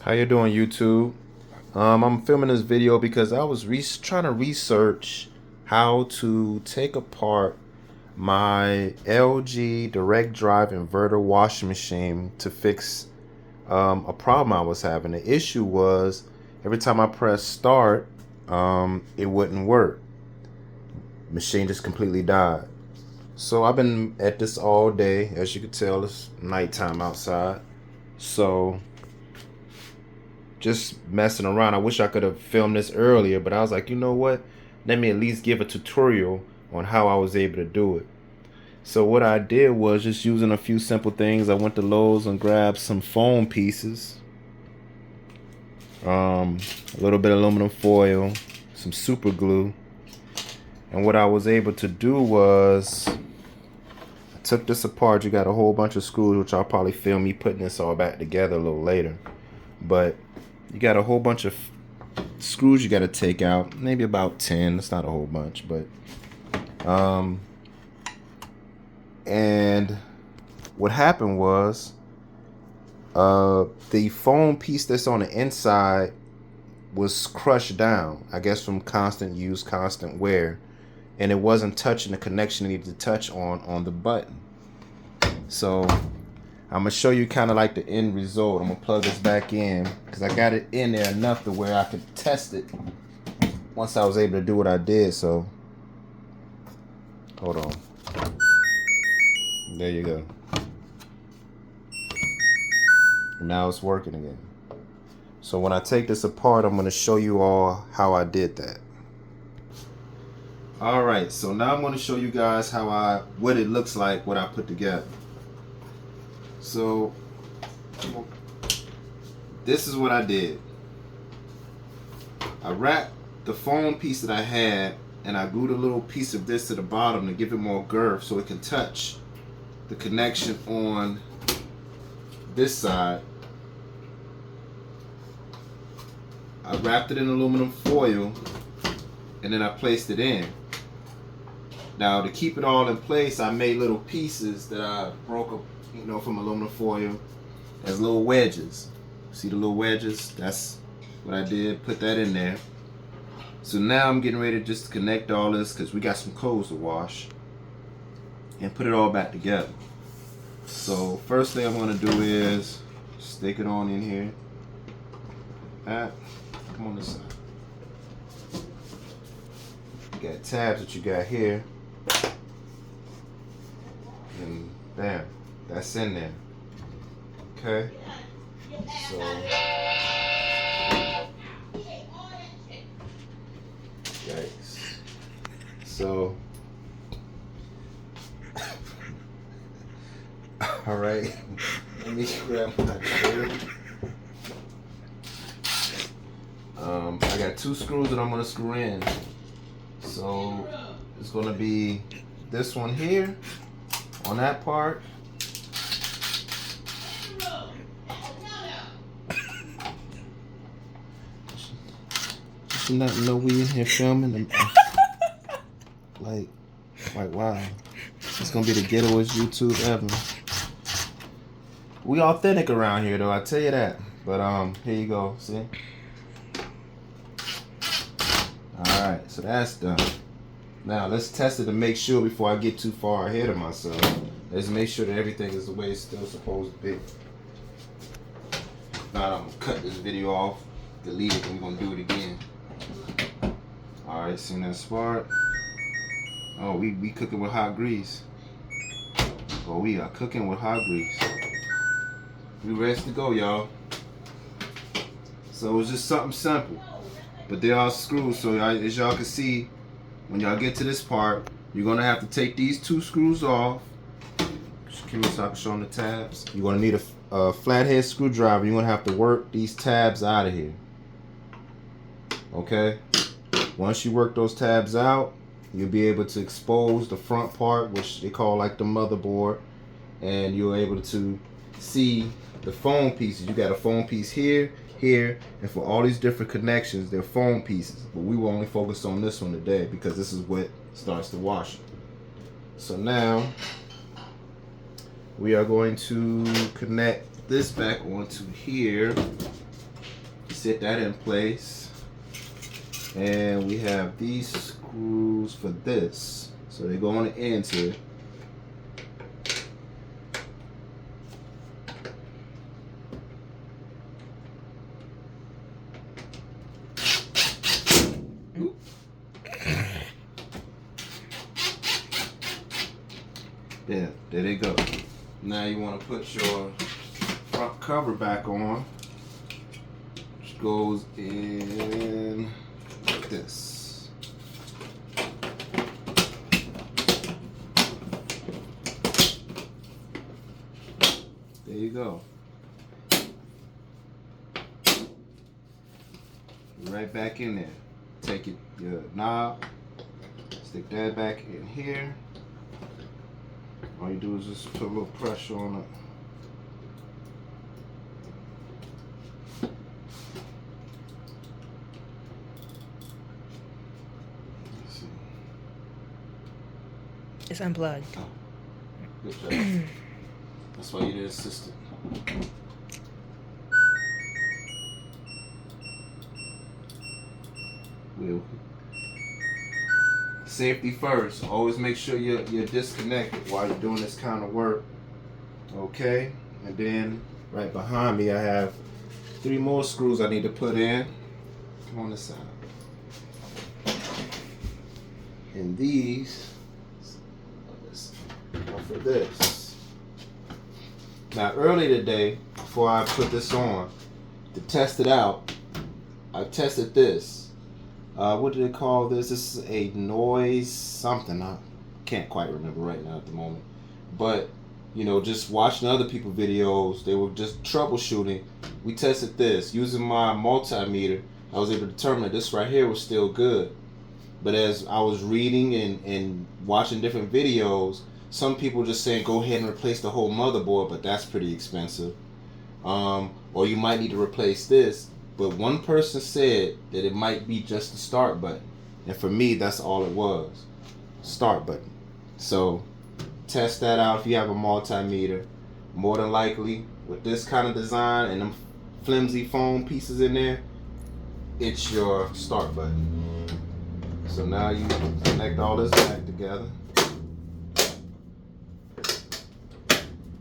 How you doing, YouTube? I'm filming this video because I was trying to research how to take apart my LG direct drive inverter washing machine to fix a problem I was having. The issue was every time I press start, it wouldn't work. Machine just completely died. So I've been at this all day. As you can tell, it's nighttime outside. So just messing around. I wish I could have filmed this earlier, but I was like, you know what? Let me at least give a tutorial on how I was able to do it. So what I did was just using a few simple things. I went to Lowe's and grabbed some foam pieces, a little bit of aluminum foil, some super glue. And what I was able to do was I took this apart. You got a whole bunch of screws, which I'll probably film me putting this all back together a little later. But you got a whole bunch of screws you got to take out, maybe about 10. It's not a whole bunch, but and what happened was the foam piece that's on the inside was crushed down, I guess from constant use, constant wear, and it wasn't touching the connection it needed to touch on the button. So I'm gonna show you kind of like the end result. I'm gonna plug this back in because I got it in there enough to where I could test it once I was able to do what I did. So hold on, there you go. Now it's working again. So when I take this apart, I'm gonna show you all how I did that. All right, so now I'm gonna show you guys what it looks like, what I put together. So this is what I did. I wrapped the foam piece that I had and I glued a little piece of this to the bottom to give it more girth so it can touch the connection on this side. I wrapped it in aluminum foil and then I placed it in. Now to keep it all in place, I made little pieces that I broke up, from aluminum foil as little wedges. See the little wedges? That's what I did, put that in there. So now I'm getting ready to just connect all this because we got some clothes to wash and put it all back together. So first thing I'm going to do is stick it on in here. Come on this side. You got tabs that you got here. And bam. That's in there. Okay. So yikes. So all right. Let me grab my shirt. I got 2 screws that I'm gonna screw in. So it's gonna be this one here on that part. You not know we in here filming them. like wow, it's gonna be the ghettoest YouTube ever. We authentic around here though, I tell you that. But here you go, see. Alright, so that's done. Now let's test it to make sure before I get too far ahead of myself. Let's make sure that everything is the way it's still supposed to be. If not, I'm gonna cut this video off, delete it, and we're gonna do it again. Alright, see that spark? Oh, we cooking with hot grease. Oh, we are cooking with hot grease. We ready to go, y'all. So it's just something simple. But they are screws, so as y'all can see, when y'all get to this part, you're gonna have to take these 2 screws off. Just give me so I can show them the tabs. You're gonna need a flathead screwdriver. You're gonna have to work these tabs out of here. Okay? Once you work those tabs out, you'll be able to expose the front part, which they call like the motherboard, and you're able to see the foam pieces. You got a foam piece here, here, and for all these different connections, they're foam pieces. But we will only focus on this one today because this is what starts the washing. So now we are going to connect this back onto here. sit that in place. And we have these screws for this. So they go on the ends here. Yeah, there they go. Now you want to put your front cover back on, which goes in like this. There you go. Right back in there. Take your knob, stick that back in here. All you do is just put a little pressure on it. Let's see. It's unplugged. Oh, good job. That's why you're the assistant. Will. Safety first. Always make sure you're disconnected while you're doing this kind of work. Okay? And then right behind me I have 3 more screws I need to put in. Come on this side. And these are for this. Now early today, before I put this on, to test it out, I tested this. What do they call this? This is a noise something. I can't quite remember right now at the moment. But, you know, just watching other people's videos, they were just troubleshooting. We tested this. Using my multimeter, I was able to determine that this right here was still good. But as I was reading and watching different videos, some people just saying go ahead and replace the whole motherboard, but that's pretty expensive. Or you might need to replace this. But one person said that it might be just the start button. And for me, that's all it was. Start button. So test that out if you have a multimeter. More than likely, with this kind of design and them flimsy foam pieces in there, it's your start button. So now you connect all this back together.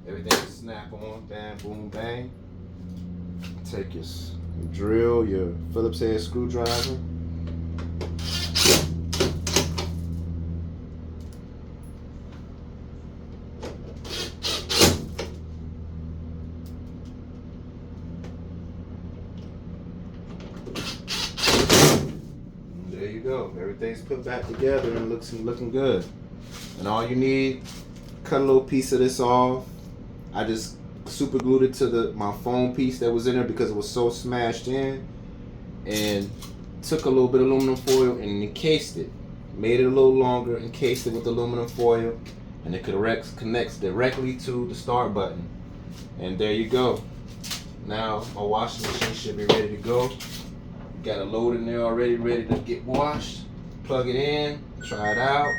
Everything is snap on, bang, boom, bang. Take your drill, your Phillips head screwdriver. There you go. Everything's put back together and looking good. And all you need, cut a little piece of this off. I just super glued it to my foam piece that was in there because it was so smashed in, and took a little bit of aluminum foil and encased it, made it a little longer, encased it with aluminum foil, and it connects directly to the start button. And there you go. Now my washing machine should be ready to go. Got a load in there already, ready to get washed. Plug it in, try it out.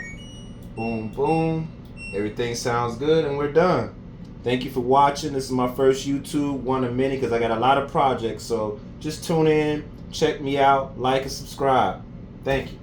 Boom, boom. Everything sounds good and we're done. Thank you for watching. This is my first YouTube, one of many, because I got a lot of projects. So just tune in, check me out, like and subscribe. Thank you.